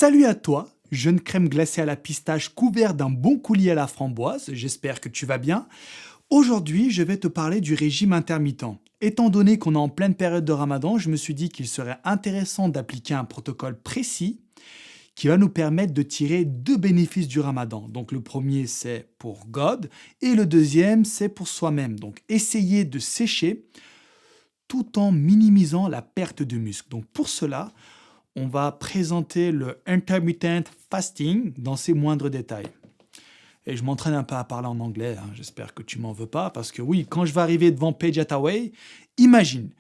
Salut à toi, jeune crème glacée à la pistache couvert d'un bon coulis à la framboise, j'espère que tu vas bien. Aujourd'hui, je vais te parler du régime intermittent. Étant donné qu'on est en pleine période de Ramadan, je me suis dit qu'il serait intéressant d'appliquer un protocole précis qui va nous permettre de tirer deux bénéfices du Ramadan. Donc le premier, c'est pour God et le deuxième, c'est pour soi-même. Donc essayer de sécher tout en minimisant la perte de muscle. Donc pour cela, on va présenter le intermittent fasting dans ses moindres détails. Et je m'entraîne un peu à parler en anglais, hein. J'espère que tu m'en veux pas, parce que oui, quand je vais arriver devant Paige Hathaway, imagine,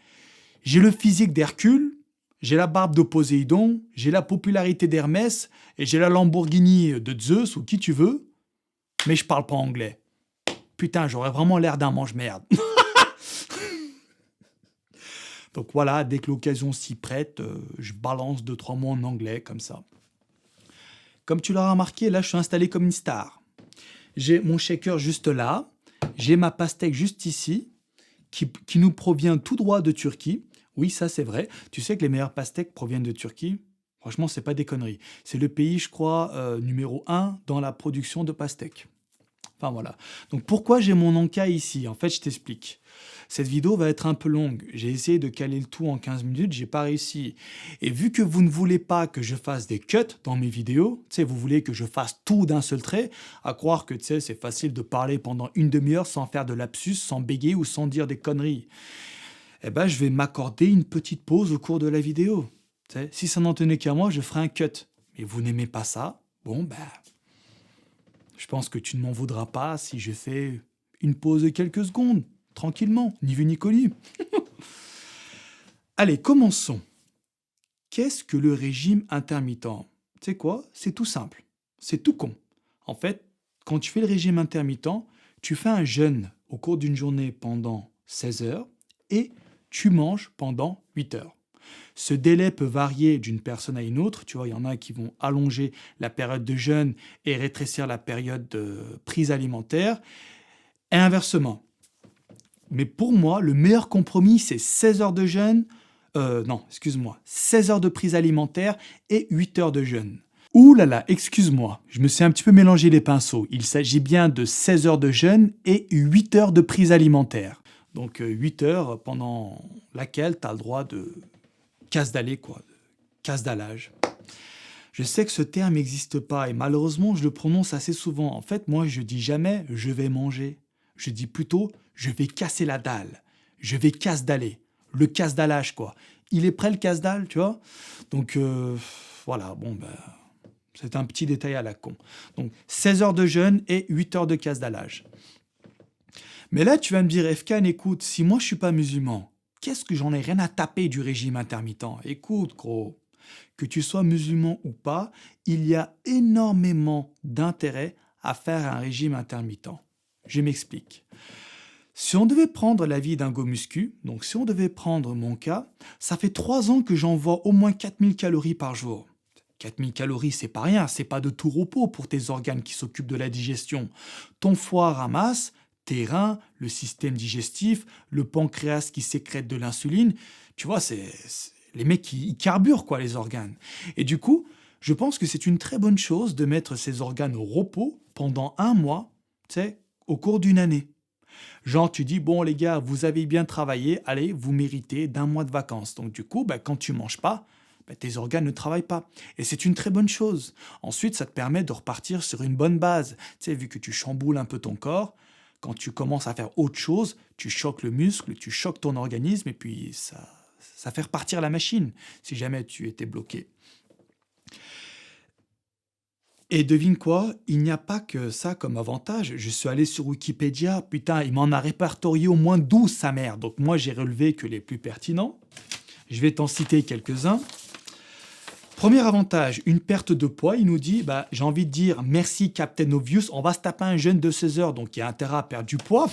j'ai le physique d'Hercule, j'ai la barbe de Poséidon, j'ai la popularité d'Hermès, et j'ai la Lamborghini de Zeus, ou qui tu veux, mais je parle pas anglais. Putain, j'aurais vraiment l'air d'un mange-merde. Donc voilà, dès que l'occasion s'y prête, je balance 2-3 mots en anglais, comme ça. Comme tu l'auras remarqué, là, je suis installé comme une star. J'ai mon shaker juste là, j'ai ma pastèque juste ici, qui nous provient tout droit de Turquie. Oui, ça c'est vrai. Tu sais que les meilleures pastèques proviennent de Turquie? Franchement, c'est pas des conneries. C'est le pays, je crois, numéro 1 dans la production de pastèques. Enfin voilà. Donc pourquoi j'ai mon Anka ici? En fait, je t'explique. Cette vidéo va être un peu longue. J'ai essayé de caler le tout en 15 minutes, j'ai pas réussi. Et vu que vous ne voulez pas que je fasse des cuts dans mes vidéos, tu sais, vous voulez que je fasse tout d'un seul trait, à croire que tu sais, c'est facile de parler pendant une demi-heure sans faire de lapsus, sans bégayer ou sans dire des conneries. Eh ben, je vais m'accorder une petite pause au cours de la vidéo. Tu sais, si ça n'en tenait qu'à moi, je ferai un cut. Mais vous n'aimez pas ça? Bon, ben, je pense que tu ne m'en voudras pas si je fais une pause de quelques secondes, tranquillement, ni vu ni connu. Allez, commençons. Qu'est-ce que le régime intermittent? Tu sais quoi? C'est tout simple. C'est tout con. En fait, quand tu fais le régime intermittent, tu fais un jeûne au cours d'une journée pendant 16 heures et tu manges pendant 8 heures. Ce délai peut varier d'une personne à une autre. Tu vois, il y en a qui vont allonger la période de jeûne et rétrécir la période de prise alimentaire, et inversement. Mais pour moi, le meilleur compromis, c'est 16 heures de jeûne, non, excuse-moi, 16 heures de prise alimentaire et 8 heures de jeûne. Ouh là là, excuse-moi, je me suis un petit peu mélangé les pinceaux. Il s'agit bien de 16 heures de jeûne et 8 heures de prise alimentaire. Donc 8 heures pendant laquelle tu as le droit de casse d'aller, quoi, casse d'allage. Je sais que ce terme n'existe pas et malheureusement, je le prononce assez souvent. En fait, moi, je dis jamais « je vais manger ». Je dis plutôt « je vais casser la dalle ». Je vais casse d'aller. Le casse d'allage, quoi. Il est prêt, le casse dalle, tu vois? Donc, voilà, bon, ben, c'est un petit détail à la con. Donc, 16 heures de jeûne et 8 heures de casse d'allage. Mais là, tu vas me dire, Efkan, écoute, si moi, je suis pas musulman, qu'est-ce que j'en ai rien à taper du régime intermittent? Écoute, gros, que tu sois musulman ou pas, il y a énormément d'intérêt à faire un régime intermittent. Je m'explique. Si on devait prendre l'avis d'un go muscu, donc si on devait prendre mon cas, ça fait 3 ans que j'envoie au moins 4000 calories par jour. 4000 calories, c'est pas rien, c'est pas de tout repos pour tes organes qui s'occupent de la digestion. Ton foie ramasse, tes reins, le système digestif, le pancréas qui sécrète de l'insuline. Tu vois, les mecs, ils carburent, quoi, les organes. Et du coup, je pense que c'est une très bonne chose de mettre ces organes au repos pendant 1 mois, tu sais, au cours d'une année. Genre, tu dis, bon les gars, vous avez bien travaillé, allez, vous méritez d'1 mois de vacances. Donc du coup, quand tu manges pas, tes organes ne travaillent pas. Et c'est une très bonne chose. Ensuite, ça te permet de repartir sur une bonne base. Tu sais, vu que tu chamboules un peu ton corps, quand tu commences à faire autre chose, tu choques le muscle, tu choques ton organisme, et puis ça fait repartir la machine, si jamais tu étais bloqué. Et devine quoi, il n'y a pas que ça comme avantage. Je suis allé sur Wikipédia, putain, il m'en a répertorié au moins 12, sa mère. Donc moi, j'ai relevé que les plus pertinents. Je vais t'en citer quelques-uns. Premier avantage, une perte de poids. Il nous dit, j'ai envie de dire, merci Captain Obvious, on va se taper un jeûne de 16 heures, donc il y a intérêt à perdre du poids.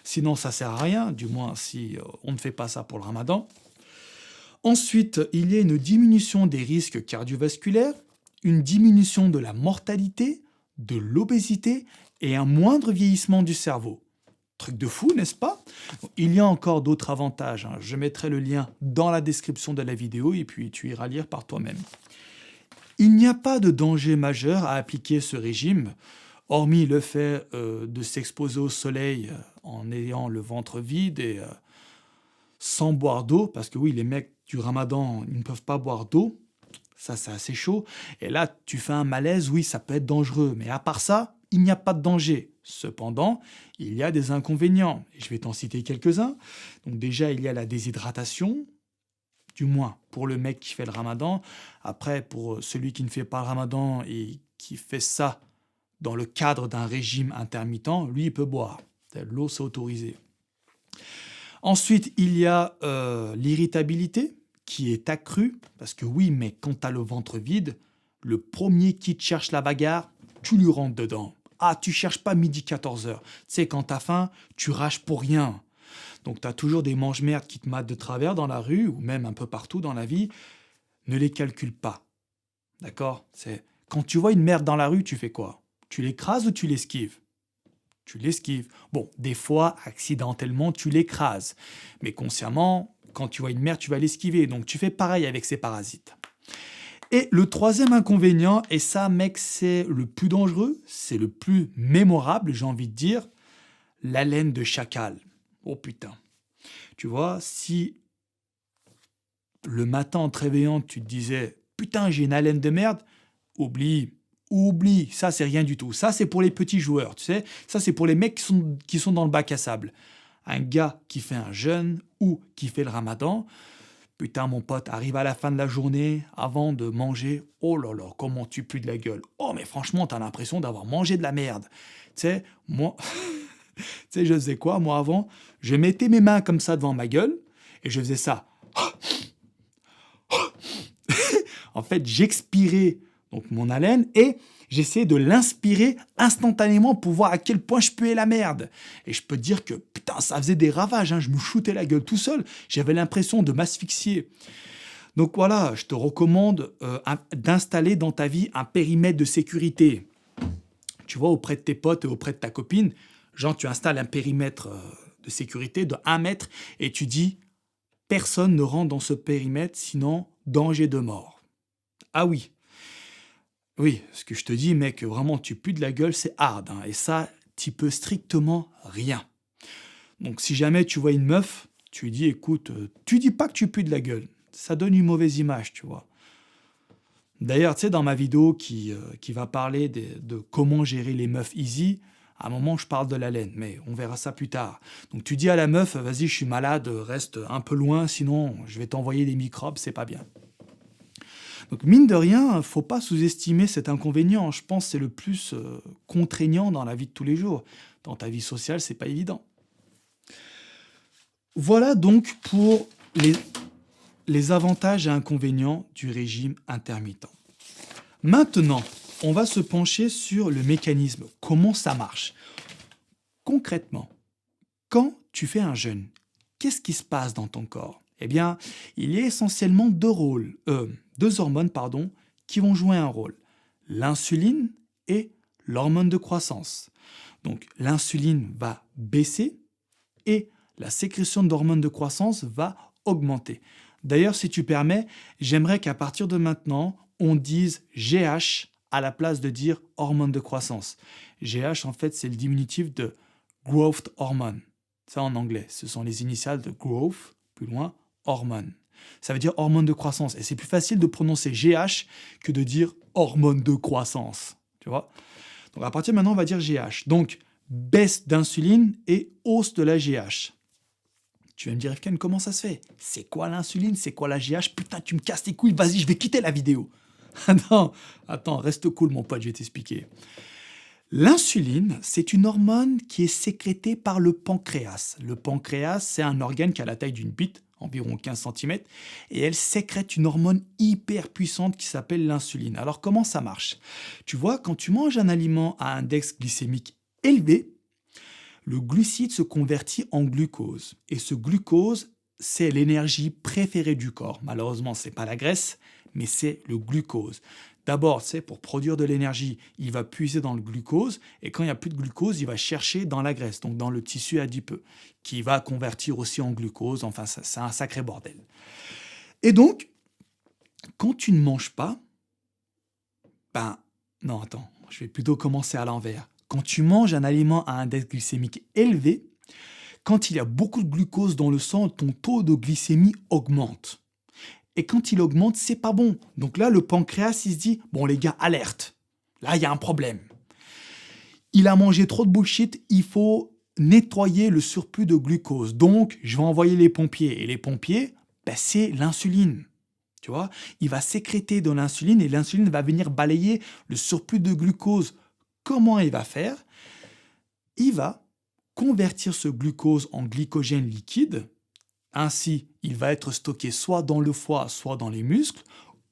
Sinon, ça sert à rien, du moins si on ne fait pas ça pour le ramadan. Ensuite, il y a une diminution des risques cardiovasculaires, une diminution de la mortalité, de l'obésité et un moindre vieillissement du cerveau. Truc de fou, n'est-ce pas? Il y a encore d'autres avantages. Je mettrai le lien dans la description de la vidéo et puis tu iras lire par toi-même. Il n'y a pas de danger majeur à appliquer ce régime, hormis le fait de s'exposer au soleil en ayant le ventre vide et sans boire d'eau, parce que oui, les mecs du ramadan, ils ne peuvent pas boire d'eau, ça c'est assez chaud, et là tu fais un malaise, oui, ça peut être dangereux, mais à part ça, il n'y a pas de danger. Cependant, il y a des inconvénients, et je vais t'en citer quelques-uns. Donc déjà, il y a la déshydratation, du moins pour le mec qui fait le ramadan. Après, pour celui qui ne fait pas le ramadan et qui fait ça dans le cadre d'un régime intermittent, lui, il peut boire. L'eau, c'est autorisé. Ensuite, il y a l'irritabilité qui est accrue, parce que oui, mais quand tu as le ventre vide, le premier qui te cherche la bagarre, tu lui rentres dedans. Ah, tu cherches pas midi 14h. Tu sais, quand tu as faim, tu rages pour rien. Donc tu as toujours des mange-merdes qui te matent de travers dans la rue, ou même un peu partout dans la vie. Ne les calcule pas. D'accord? Quand tu vois une merde dans la rue, tu fais quoi? Tu l'écrases ou tu l'esquives? Tu l'esquives. Bon, des fois, accidentellement, tu l'écrases. Mais consciemment, quand tu vois une merde, tu vas l'esquiver. Donc tu fais pareil avec ces parasites. Et le troisième inconvénient, et ça, mec, c'est le plus dangereux, c'est le plus mémorable, j'ai envie de dire, l'haleine de chacal. Oh putain. Tu vois, si le matin en te réveillant, tu te disais « Putain, j'ai une haleine de merde », oublie, ça c'est rien du tout. Ça c'est pour les petits joueurs, tu sais. Ça c'est pour les mecs qui sont dans le bac à sable. Un gars qui fait un jeûne ou qui fait le ramadan, putain mon pote, arrive à la fin de la journée, avant de manger, oh là là, comment tu pues de la gueule. Oh mais franchement, t'as l'impression d'avoir mangé de la merde. Tu sais, moi, tu sais, je faisais quoi moi avant? Je mettais mes mains comme ça devant ma gueule et je faisais ça. En fait, j'expirais donc mon haleine et j'essayais de l'inspirer instantanément pour voir à quel point je puais la merde. Et je peux te dire que putain, ça faisait des ravages, hein. Je me shootais la gueule tout seul. J'avais l'impression de m'asphyxier. Donc voilà, je te recommande d'installer dans ta vie un périmètre de sécurité. Tu vois, auprès de tes potes et auprès de ta copine, genre tu installes un périmètre de sécurité de 1 mètre et tu dis personne ne rentre dans ce périmètre, sinon danger de mort. Ah oui, oui, ce que je te dis, mec, vraiment, tu pues de la gueule, c'est hard, hein, et ça, t'y peux strictement rien. Donc si jamais tu vois une meuf, tu lui dis, écoute, tu dis pas que tu pues de la gueule, ça donne une mauvaise image, tu vois. D'ailleurs, tu sais, dans ma vidéo qui va parler de comment gérer les meufs easy, à un moment, je parle de la laine, mais on verra ça plus tard. Donc tu dis à la meuf, vas-y, je suis malade, reste un peu loin, sinon je vais t'envoyer des microbes, c'est pas bien. Donc mine de rien, faut pas sous-estimer cet inconvénient. Je pense que c'est le plus contraignant dans la vie de tous les jours. Dans ta vie sociale, c'est pas évident. Voilà donc pour les avantages et inconvénients du régime intermittent. Maintenant, on va se pencher sur le mécanisme. Comment ça marche? Concrètement, quand tu fais un jeûne, qu'est-ce qui se passe dans ton corps? Eh bien, il y a essentiellement deux hormones qui vont jouer un rôle. L'insuline et l'hormone de croissance. Donc, l'insuline va baisser et la sécrétion d'hormones de croissance va augmenter. D'ailleurs, si tu permets, j'aimerais qu'à partir de maintenant, on dise GH à la place de dire hormone de croissance. GH, en fait, c'est le diminutif de growth hormone. Ça en anglais, ce sont les initiales de growth, plus loin, hormone. Ça veut dire hormone de croissance. Et c'est plus facile de prononcer GH que de dire hormone de croissance. Tu vois? Donc à partir de maintenant, on va dire GH. Donc, baisse d'insuline et hausse de la GH. Tu vas me dire, Efken, comment ça se fait? C'est quoi l'insuline? C'est quoi la GH? Putain, tu me casses les couilles, vas-y, je vais quitter la vidéo. Attends, reste cool, mon pote, je vais t'expliquer. L'insuline, c'est une hormone qui est sécrétée par le pancréas. Le pancréas, c'est un organe qui a la taille d'une bite, environ 15 cm, et elle sécrète une hormone hyper puissante qui s'appelle l'insuline. Alors comment ça marche? Tu vois, quand tu manges un aliment à index glycémique élevé, le glucide se convertit en glucose. Et ce glucose, c'est l'énergie préférée du corps. Malheureusement, ce n'est pas la graisse, mais c'est le glucose. D'abord, pour produire de l'énergie, il va puiser dans le glucose, et quand il n'y a plus de glucose, il va chercher dans la graisse, donc dans le tissu adipeux, qui va convertir aussi en glucose. Enfin, c'est un sacré bordel. Et donc, quand tu ne manges pas, Ben, non, attends, je vais plutôt commencer à l'envers. Quand tu manges un aliment à index glycémique élevé, quand il y a beaucoup de glucose dans le sang, ton taux de glycémie augmente. Et quand il augmente, c'est pas bon. Donc là, le pancréas, il se dit, bon les gars, alerte. Là, il y a un problème. Il a mangé trop de bullshit, il faut nettoyer le surplus de glucose. Donc, je vais envoyer les pompiers. Et les pompiers, ben, c'est l'insuline. Tu vois, il va sécréter de l'insuline et l'insuline va venir balayer le surplus de glucose. Comment il va faire? Il va convertir ce glucose en glycogène liquide. Ainsi, il va être stocké soit dans le foie, soit dans les muscles.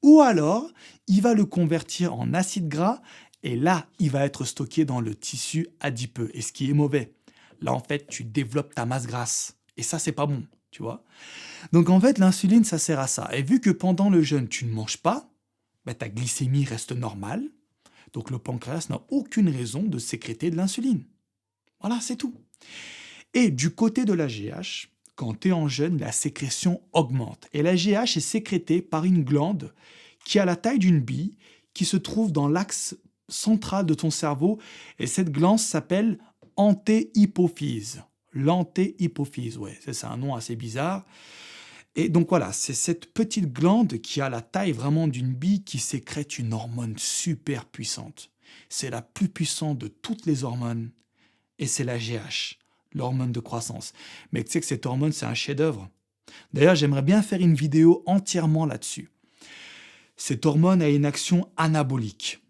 Ou alors, il va le convertir en acide gras et là, il va être stocké dans le tissu adipeux. Et ce qui est mauvais, là, en fait, tu développes ta masse grasse. Et ça, c'est pas bon, tu vois. Donc, en fait, l'insuline, ça sert à ça. Et vu que pendant le jeûne, tu ne manges pas, ben, ta glycémie reste normale. Donc, le pancréas n'a aucune raison de sécréter de l'insuline. Voilà, c'est tout. Et du côté de la GH, quand tu es en jeûne, la sécrétion augmente. Et la GH est sécrétée par une glande qui a la taille d'une bille, qui se trouve dans l'axe central de ton cerveau. Et cette glande s'appelle antéhypophyse. L'antéhypophyse, ouais, c'est un nom assez bizarre. Et donc voilà, c'est cette petite glande qui a la taille vraiment d'une bille qui sécrète une hormone super puissante. C'est la plus puissante de toutes les hormones. Et c'est la GH, l'hormone de croissance. Mais tu sais que cette hormone, c'est un chef-d'œuvre. D'ailleurs, j'aimerais bien faire une vidéo entièrement là-dessus. Cette hormone a une action anabolique.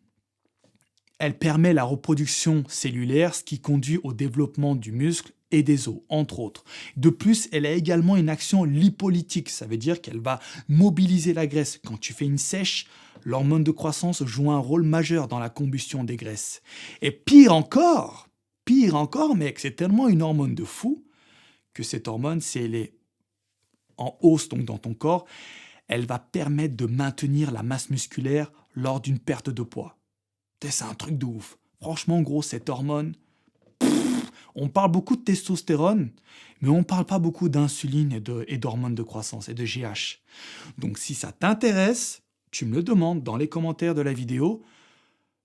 Elle permet la reproduction cellulaire, ce qui conduit au développement du muscle et des os, entre autres. De plus, elle a également une action lipolytique. Ça veut dire qu'elle va mobiliser la graisse. Quand tu fais une sèche, l'hormone de croissance joue un rôle majeur dans la combustion des graisses. Et pire encore, mec, c'est tellement une hormone de fou que cette hormone, si elle est en hausse donc dans ton corps, elle va permettre de maintenir la masse musculaire lors d'une perte de poids. C'est un truc de ouf. Franchement, gros, cette hormone, on parle beaucoup de testostérone, mais on ne parle pas beaucoup d'insuline et d'hormones de croissance et de GH. Donc si ça t'intéresse, tu me le demandes dans les commentaires de la vidéo.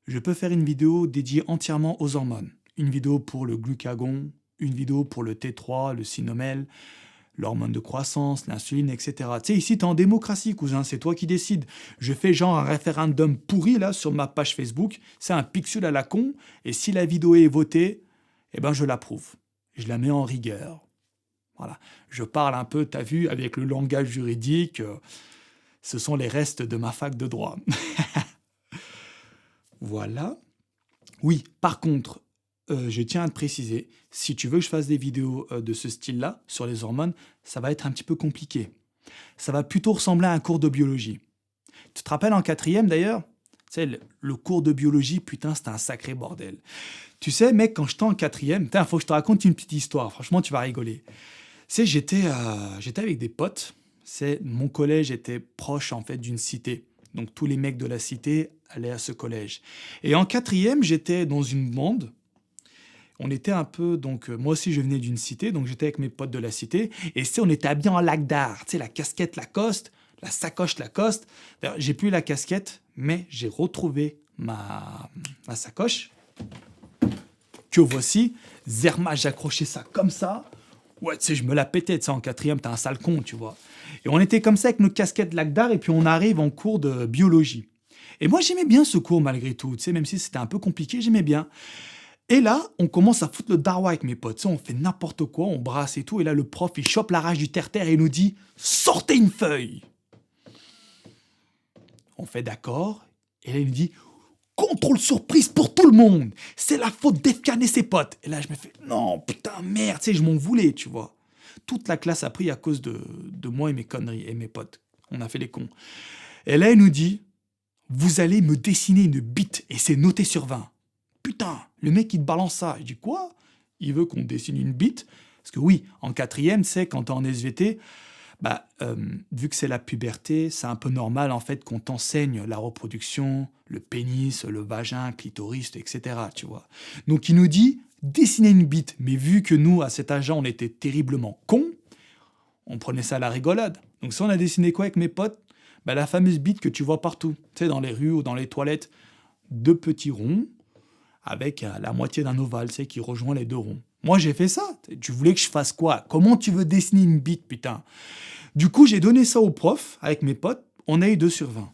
Je peux faire une vidéo dédiée entièrement aux hormones. Une vidéo pour le glucagon, une vidéo pour le T3, le Sinomel, l'hormone de croissance, l'insuline, etc. Tu sais, ici, tu es en démocratie, cousin, c'est toi qui décides. Je fais genre un référendum pourri, là, sur ma page Facebook. C'est un pixel à la con, et si la vidéo est votée, eh ben, je l'approuve. Je la mets en rigueur. Voilà. Je parle un peu, t'as vu, avec le langage juridique. Ce sont les restes de ma fac de droit. Voilà. Oui, par contre, je tiens à te préciser, si tu veux que je fasse des vidéos de ce style-là, sur les hormones, ça va être un petit peu compliqué. Ça va plutôt ressembler à un cours de biologie. Tu te rappelles en quatrième d'ailleurs? Tu sais, le cours de biologie, putain, c'était un sacré bordel. Tu sais, mec, quand j'étais en quatrième, il faut que je te raconte une petite histoire, franchement, tu vas rigoler. Tu sais, j'étais avec des potes, mon collège était proche en fait d'une cité. Donc tous les mecs de la cité allaient à ce collège. Et en quatrième, j'étais dans une bande. On était un peu, donc moi aussi je venais d'une cité, donc j'étais avec mes potes de la cité, et on était habillés en lac d'art, tu sais, la casquette Lacoste, la sacoche Lacoste. D'ailleurs, j'ai plus la casquette, mais j'ai retrouvé ma sacoche, que voici. Zerma, j'accrochais ça comme ça. Ouais, tu sais, je me la pétais, tu sais, en quatrième, t'es un sale con, tu vois. Et on était comme ça avec nos casquettes lac d'art, et puis on arrive en cours de biologie. Et moi, j'aimais bien ce cours malgré tout, tu sais, même si c'était un peu compliqué, j'aimais bien. Et là, on commence à foutre le dawa avec mes potes. On fait n'importe quoi, on brasse et tout. Et là, le prof, il chope la rage du terre-terre et il nous dit « Sortez une feuille !» On fait d'accord. Et là, il nous dit « Contrôle surprise pour tout le monde. C'est la faute d'Efkan et ses potes. » Et là, je me fais « Non, putain, merde. » Tu sais, je m'en voulais, tu vois. Toute la classe a pris à cause de moi et mes conneries et mes potes. On a fait les cons. Et là, il nous dit « Vous allez me dessiner une bite et c'est noté sur 20. » Putain, le mec, il te balance ça. Je dis, quoi? Il veut qu'on dessine une bite? Parce que oui, en quatrième, c'est quand t'es en SVT, vu que c'est la puberté, c'est un peu normal, en fait, qu'on t'enseigne la reproduction, le pénis, le vagin, clitoris, etc., tu vois. Donc, il nous dit, dessiner une bite. Mais vu que nous, à cet âge-là, on était terriblement cons, on prenait ça à la rigolade. Donc, ça, on a dessiné quoi avec mes potes? La fameuse bite que tu vois partout, tu sais, dans les rues ou dans les toilettes. 2 petits ronds avec la moitié d'un ovale, tu sais, qui rejoint les 2 ronds. Moi, j'ai fait ça. Tu voulais que je fasse quoi? Comment tu veux dessiner une bite, putain? Du coup, j'ai donné ça au prof avec mes potes. On a eu 2 sur 20.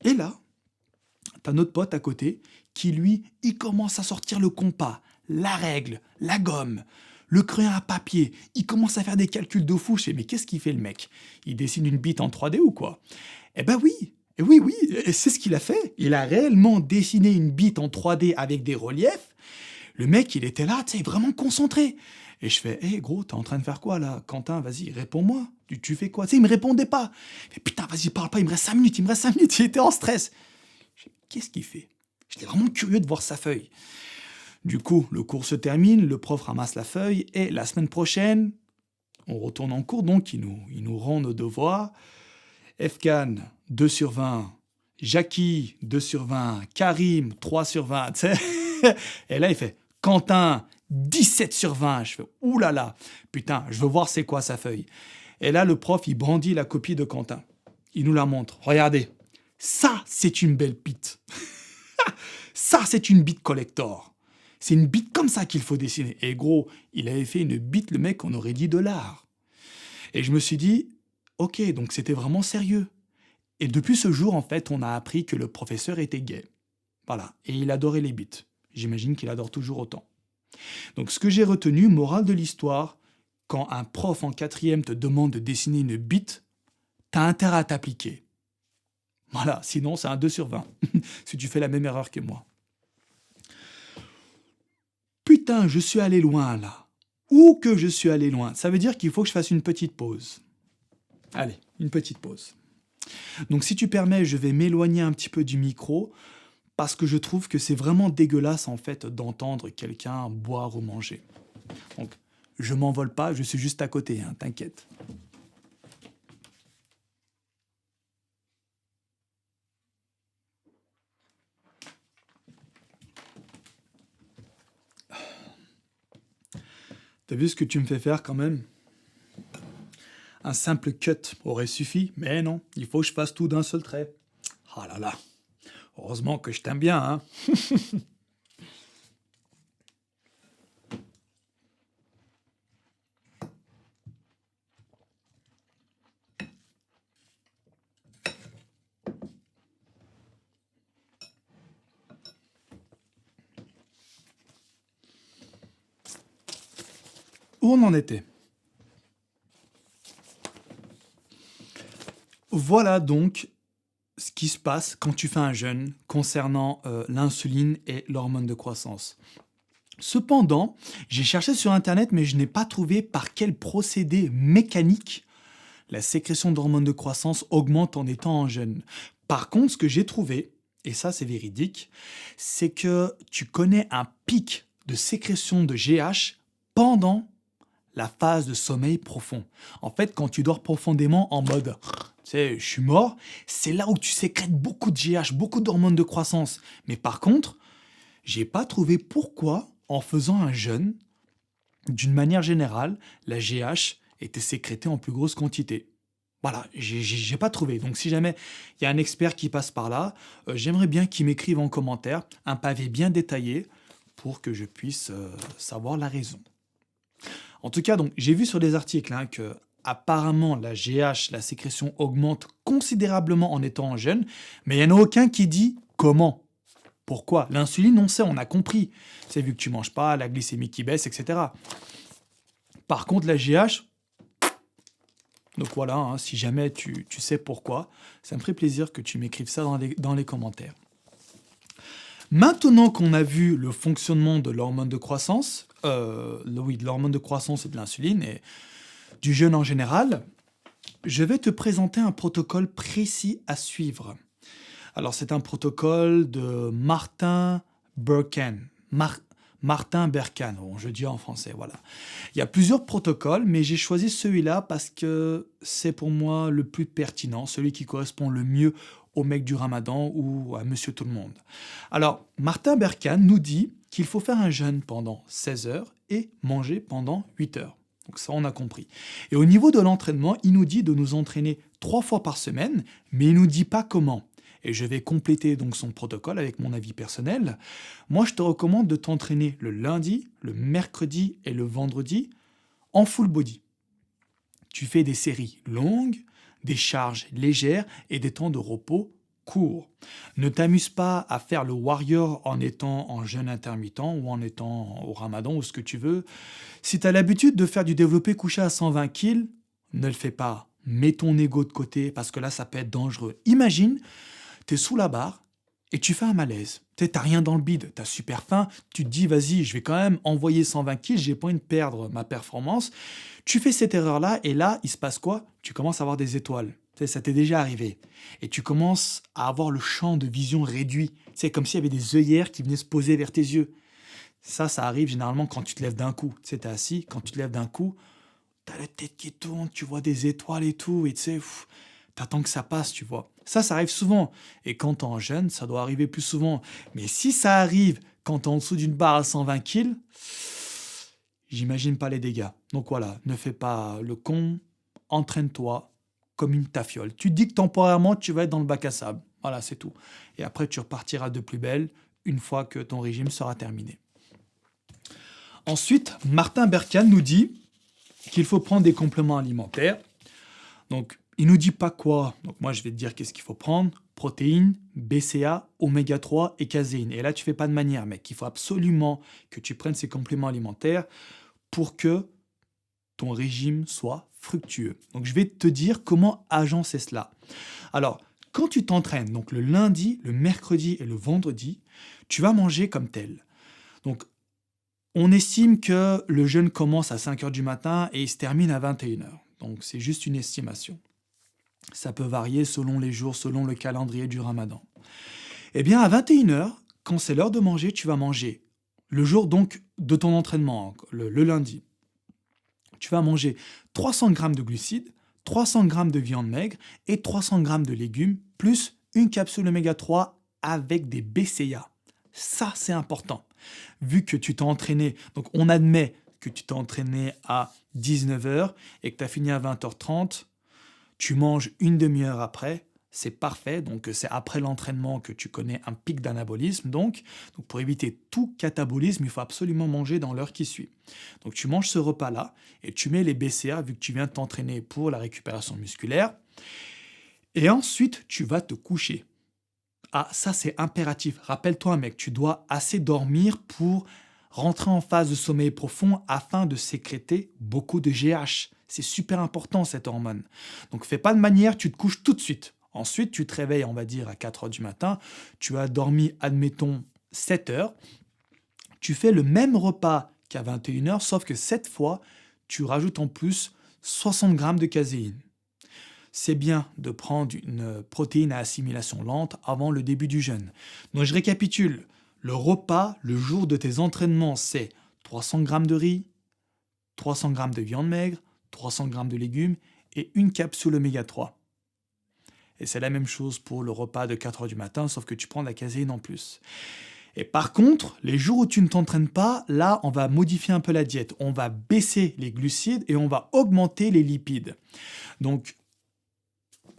Et là, t'as notre pote à côté qui, lui, il commence à sortir le compas, la règle, la gomme, le crayon à papier. Il commence à faire des calculs de fou. Je fais, mais qu'est-ce qu'il fait, le mec? Il dessine une bite en 3D ou quoi? Eh ben oui, et oui, oui, et c'est ce qu'il a fait. Il a réellement dessiné une bite en 3D avec des reliefs. Le mec, il était là, tu sais, vraiment concentré. Et je fais, hé gros, t'es en train de faire quoi là? Quentin, vas-y, réponds-moi. Tu fais quoi? Tu sais, il me répondait pas. Mais putain, vas-y, parle pas, il me reste 5 minutes, il me reste 5 minutes. Il était en stress. Je fais, qu'est-ce qu'il fait? J'étais vraiment curieux de voir sa feuille. Du coup, le cours se termine, le prof ramasse la feuille, et la semaine prochaine, on retourne en cours, donc il nous rend nos devoirs. Efkan, 2 sur 20. Jackie, 2 sur 20. Karim, 3 sur 20. Tu sais. Et là, il fait Quentin, 17 sur 20. Je fais oulala, putain, je veux voir c'est quoi sa feuille. Et là, le prof, il brandit la copie de Quentin. Il nous la montre. Regardez, ça, c'est une belle bite. Ça, c'est une bite collector. C'est une bite comme ça qu'il faut dessiner. Et gros, il avait fait une bite, le mec, on aurait dit de l'art. Et je me suis dit, ok, donc c'était vraiment sérieux. Et depuis ce jour, en fait, on a appris que le professeur était gay. Voilà. Et il adorait les bites. J'imagine qu'il adore toujours autant. Donc ce que j'ai retenu, morale de l'histoire, quand un prof en 4e te demande de dessiner une bite, t'as intérêt à t'appliquer. Voilà, sinon c'est un 2 sur 20, si tu fais la même erreur que moi. Putain, je suis allé loin là. Ou que je suis allé loin. Ça veut dire qu'il faut que je fasse une petite pause. Allez, une petite pause. Donc si tu permets, je vais m'éloigner un petit peu du micro parce que je trouve que c'est vraiment dégueulasse en fait d'entendre quelqu'un boire ou manger. Donc je m'envole pas, je suis juste à côté, hein, t'inquiète. T'as vu ce que tu me fais faire quand même? Un simple cut aurait suffi, mais non, il faut que je fasse tout d'un seul trait. Ah là là, heureusement que je t'aime bien, hein. Où on en était? Voilà donc ce qui se passe quand tu fais un jeûne concernant l'insuline et l'hormone de croissance. Cependant, j'ai cherché sur Internet, mais je n'ai pas trouvé par quel procédé mécanique la sécrétion d'hormones de croissance augmente en étant en jeûne. Par contre, ce que j'ai trouvé, et ça c'est véridique, c'est que tu connais un pic de sécrétion de GH pendant la phase de sommeil profond. En fait, quand tu dors profondément en mode tu sais, je suis mort, c'est là où tu sécrètes beaucoup de GH, beaucoup d'hormones de croissance. Mais par contre, j'ai pas trouvé pourquoi, en faisant un jeûne, d'une manière générale, la GH était sécrétée en plus grosse quantité. Voilà, j'ai pas trouvé. Donc si jamais il y a un expert qui passe par là, j'aimerais bien qu'il m'écrive en commentaire un pavé bien détaillé pour que je puisse savoir la raison. En tout cas, donc, j'ai vu sur des articles que apparemment la GH, la sécrétion augmente considérablement en étant en jeûne, mais il n'y en a aucun qui dit comment. Pourquoi? L'insuline, on sait, on a compris. C'est vu que tu manges pas, la glycémie qui baisse, etc. Par contre, la GH, donc voilà, hein, si jamais tu sais pourquoi, ça me ferait plaisir que tu m'écrives ça dans les commentaires. Maintenant qu'on a vu le fonctionnement de l'hormone de croissance, de l'hormone de croissance et de l'insuline, et du jeûne en général, je vais te présenter un protocole précis à suivre. Alors c'est un protocole de Martin Berkhan. Martin Berkhan, bon, je dis en français, voilà. Il y a plusieurs protocoles, mais j'ai choisi celui-là parce que c'est pour moi le plus pertinent, celui qui correspond le mieux au mec du Ramadan ou à Monsieur Tout-le-Monde. Alors, Martin Berkhan nous dit qu'il faut faire un jeûne pendant 16 heures et manger pendant 8 heures. Donc ça, on a compris. Et au niveau de l'entraînement, il nous dit de nous entraîner 3 fois par semaine, mais il nous dit pas comment. et je vais compléter donc son protocole avec mon avis personnel, moi je te recommande de t'entraîner le lundi, le mercredi et le vendredi en full body. Tu fais des séries longues, des charges légères et des temps de repos courts. Ne t'amuse pas à faire le warrior en étant en jeûne intermittent ou en étant au ramadan ou ce que tu veux. Si tu as l'habitude de faire du développé couché à 120 kg, ne le fais pas. Mets ton ego de côté parce que là, ça peut être dangereux. Imagine, tu es sous la barre et tu fais un malaise. Tu n'as rien dans le bide, tu as super faim, tu te dis, vas-y, je vais quand même envoyer 120 kg, j'ai pas envie de perdre ma performance. Tu fais cette erreur-là et là, il se passe quoi? Tu commences à avoir des étoiles. Tu sais, ça t'est déjà arrivé. Et tu commences à avoir le champ de vision réduit. C'est comme s'il y avait des œillères qui venaient se poser vers tes yeux. Ça arrive généralement quand tu te lèves d'un coup. Tu sais, t'es assis, quand tu te lèves d'un coup, t'as la tête qui tourne, tu vois des étoiles et tout, et tu sais, t'attends que ça passe, tu vois. Ça arrive souvent. Et quand t'es en jeûne, ça doit arriver plus souvent. Mais si ça arrive quand t'es en dessous d'une barre à 120 kg, j'imagine pas les dégâts. Donc voilà, ne fais pas le con, entraîne-toi comme une tafiole. Tu te dis que temporairement, tu vas être dans le bac à sable. Voilà, c'est tout. Et après, tu repartiras de plus belle une fois que ton régime sera terminé. Ensuite, Martin Berkane nous dit qu'il faut prendre des compléments alimentaires. Donc, il nous dit pas quoi. Donc, moi, je vais te dire qu'est-ce qu'il faut prendre. Protéines, BCA, oméga 3 et caséine. Et là, tu fais pas de manière, mec. Il faut absolument que tu prennes ces compléments alimentaires pour que ton régime soit fructueux. Donc, je vais te dire comment agencer cela. Alors, quand tu t'entraînes, donc le lundi, le mercredi et le vendredi, tu vas manger comme tel. Donc, on estime que le jeûne commence à 5 heures du matin et il se termine à 21 heures. Donc, c'est juste une estimation. Ça peut varier selon les jours, selon le calendrier du ramadan. Eh bien, à 21 heures, quand c'est l'heure de manger, tu vas manger. Le jour donc de ton entraînement, le lundi. Tu vas manger 300 grammes de glucides, 300 grammes de viande maigre et 300 grammes de légumes, plus une capsule oméga 3 avec des BCA. Ça, c'est important. Vu que tu t'es entraîné, donc on admet que tu t'es entraîné à 19 heures et que tu as fini à 20h30, tu manges une demi-heure après, c'est parfait. Donc c'est après l'entraînement que tu connais un pic d'anabolisme. Donc pour éviter tout catabolisme, il faut absolument manger dans l'heure qui suit. Donc tu manges ce repas-là et tu mets les BCA vu que tu viens de t'entraîner pour la récupération musculaire. Et ensuite, tu vas te coucher. Ah, ça c'est impératif. Rappelle-toi, mec, tu dois assez dormir pour rentrer en phase de sommeil profond afin de sécréter beaucoup de GH. C'est super important cette hormone. Donc fais pas de manière, tu te couches tout de suite. Ensuite, tu te réveilles, on va dire, à 4 heures du matin. Tu as dormi, admettons, 7 heures. Tu fais le même repas qu'à 21 heures, sauf que cette fois, tu rajoutes en plus 60 grammes de caséine. C'est bien de prendre une protéine à assimilation lente avant le début du jeûne. Donc je récapitule. Le repas, le jour de tes entraînements, c'est 300 grammes de riz, 300 grammes de viande maigre, 300 grammes de légumes et une capsule oméga 3. Et c'est la même chose pour le repas de 4 heures du matin, sauf que tu prends de la caséine en plus. Et par contre, les jours où tu ne t'entraînes pas, là, on va modifier un peu la diète. On va baisser les glucides et on va augmenter les lipides. Donc,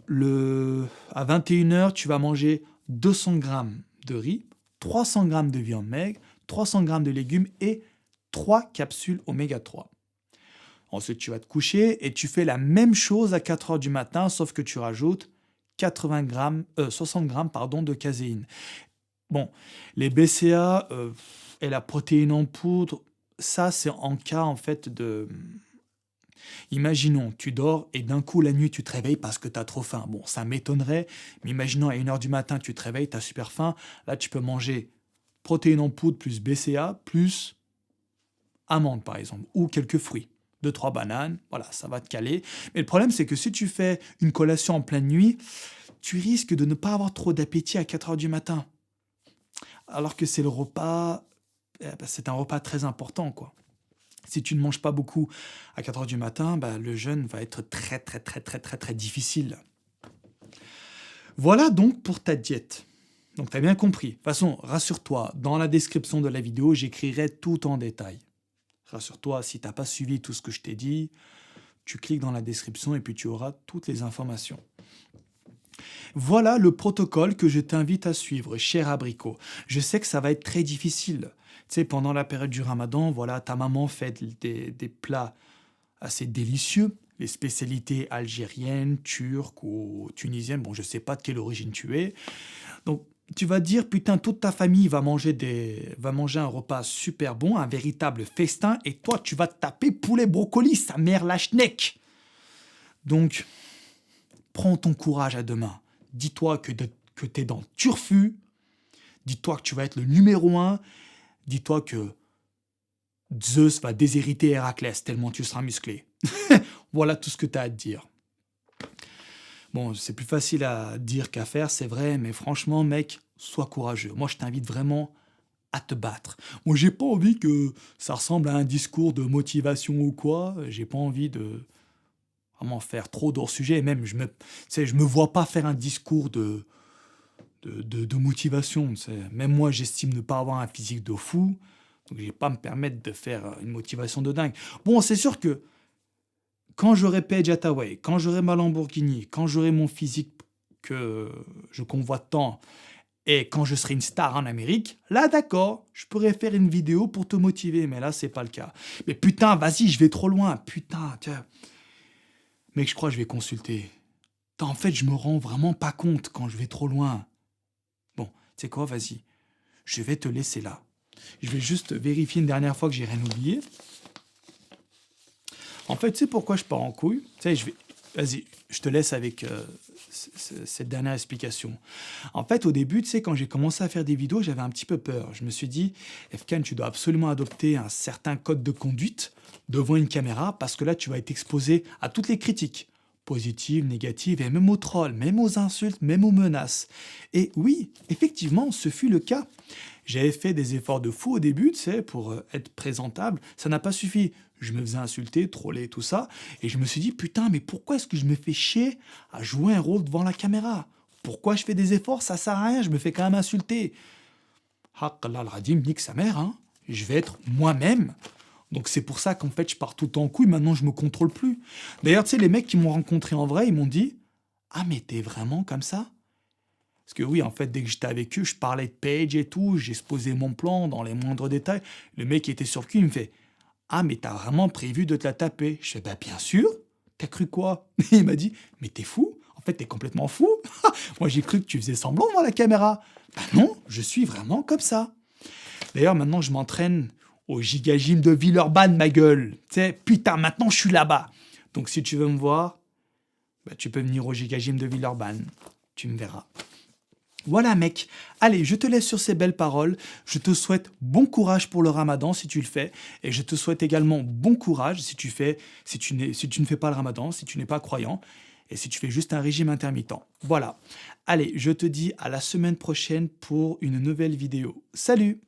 à 21 heures, tu vas manger 200 grammes de riz, 300 grammes de viande maigre, 300 grammes de légumes et 3 capsules oméga 3. Ensuite, tu vas te coucher et tu fais la même chose à 4 heures du matin, sauf que tu rajoutes 60 grammes de caséine. Bon, les BCA et la protéine en poudre, ça c'est en cas en fait de... Imaginons, tu dors et d'un coup la nuit tu te réveilles parce que tu as trop faim. Bon, ça m'étonnerait, mais imaginons à 1 heure du matin tu te réveilles, tu as super faim. Là tu peux manger protéines en poudre plus BCA plus amandes par exemple, ou quelques fruits. 2-3 bananes, voilà, ça va te caler. Mais le problème c'est que si tu fais une collation en pleine nuit, tu risques de ne pas avoir trop d'appétit à 4 heures du matin. Alors que c'est le repas, c'est un repas très important, quoi. Si tu ne manges pas beaucoup à 4 heures du matin, le jeûne va être très, très, très, très, très, très difficile. Voilà donc pour ta diète. Donc, tu as bien compris. De toute façon, rassure-toi, dans la description de la vidéo, j'écrirai tout en détail. Rassure-toi, si tu n'as pas suivi tout ce que je t'ai dit, tu cliques dans la description et puis tu auras toutes les informations. Voilà le protocole que je t'invite à suivre, cher abricot. Je sais que ça va être très difficile. Tu sais, pendant la période du Ramadan, voilà, ta maman fait des plats assez délicieux, les spécialités algériennes, turques ou tunisiennes. Bon, je sais pas de quelle origine tu es. Donc, tu vas te dire, putain, toute ta famille va manger un repas super bon, un véritable festin, et toi, tu vas te taper poulet brocoli, sa mère la schneck. Donc, prends ton courage à deux mains. Dis-toi que tu es dans Turfu. Dis-toi que tu vas être le numéro un. Dis-toi que Zeus va déshériter Héraclès tellement tu seras musclé. Voilà tout ce que tu as à te dire. Bon, c'est plus facile à dire qu'à faire, c'est vrai, mais franchement, mec, sois courageux. Moi, je t'invite vraiment à te battre. Moi, j'ai pas envie que ça ressemble à un discours de motivation ou quoi. J'ai pas envie de vraiment faire trop d'hors-sujet. Même, tu sais, je me vois pas faire un discours de motivation. Tu sais. Même moi, j'estime ne pas avoir un physique de fou. Donc, je vais pas me permettre de faire une motivation de dingue. Bon, c'est sûr que quand j'aurai Page Hathaway, quand j'aurai ma Lamborghini, quand j'aurai mon physique que je convoite tant, et quand je serai une star en Amérique, là d'accord, je pourrais faire une vidéo pour te motiver, mais là c'est pas le cas. Mais putain, vas-y, je vais trop loin, putain, tiens. Mec, je crois que je vais consulter. En fait, je me rends vraiment pas compte quand je vais trop loin. Bon, tu sais quoi, vas-y, je vais te laisser là. Je vais juste vérifier une dernière fois que j'ai rien oublié. En fait, tu sais pourquoi je pars en couille? Tu sais, vas-y, je te laisse avec cette dernière explication. En fait, au début, tu sais, quand j'ai commencé à faire des vidéos, j'avais un petit peu peur. Je me suis dit, Efkan, tu dois absolument adopter un certain code de conduite devant une caméra parce que là, tu vas être exposé à toutes les critiques, positives, négatives, et même aux trolls, même aux insultes, même aux menaces. Et oui, effectivement, ce fut le cas. J'avais fait des efforts de fou au début, tu sais, pour être présentable. Ça n'a pas suffi. Je me faisais insulter, troller, tout ça. Et je me suis dit, putain, mais pourquoi est-ce que je me fais chier à jouer un rôle devant la caméra? Pourquoi je fais des efforts? Ça sert à rien, je me fais quand même insulter. Haqallah al-Radim, nique sa mère, hein. Je vais être moi-même. Donc c'est pour ça qu'en fait, je pars tout en couille. Maintenant, je me contrôle plus. D'ailleurs, tu sais, les mecs qui m'ont rencontré en vrai, ils m'ont dit, ah, mais t'es vraiment comme ça? Parce que oui, en fait, dès que j'étais avec eux, je parlais de Page et tout, j'exposais mon plan dans les moindres détails. Le mec qui était sur le cul, il me fait, ah, mais t'as vraiment prévu de te la taper? Je fais, bah bien sûr, t'as cru quoi? Il m'a dit, mais t'es fou? En fait, t'es complètement fou. Moi, j'ai cru que tu faisais semblant devant la caméra. Bah non, je suis vraiment comme ça. D'ailleurs, maintenant, je m'entraîne au Gigagym de Villeurbanne, ma gueule. Tu sais, putain, maintenant, je suis là-bas. Donc, si tu veux me voir, bah, tu peux venir au Gigagym de Villeurbanne. Tu me verras. Voilà mec, allez, je te laisse sur ces belles paroles, je te souhaite bon courage pour le Ramadan si tu le fais, et je te souhaite également bon courage si tu ne fais pas le Ramadan, si tu n'es pas croyant, et si tu fais juste un régime intermittent. Voilà, allez, je te dis à la semaine prochaine pour une nouvelle vidéo. Salut!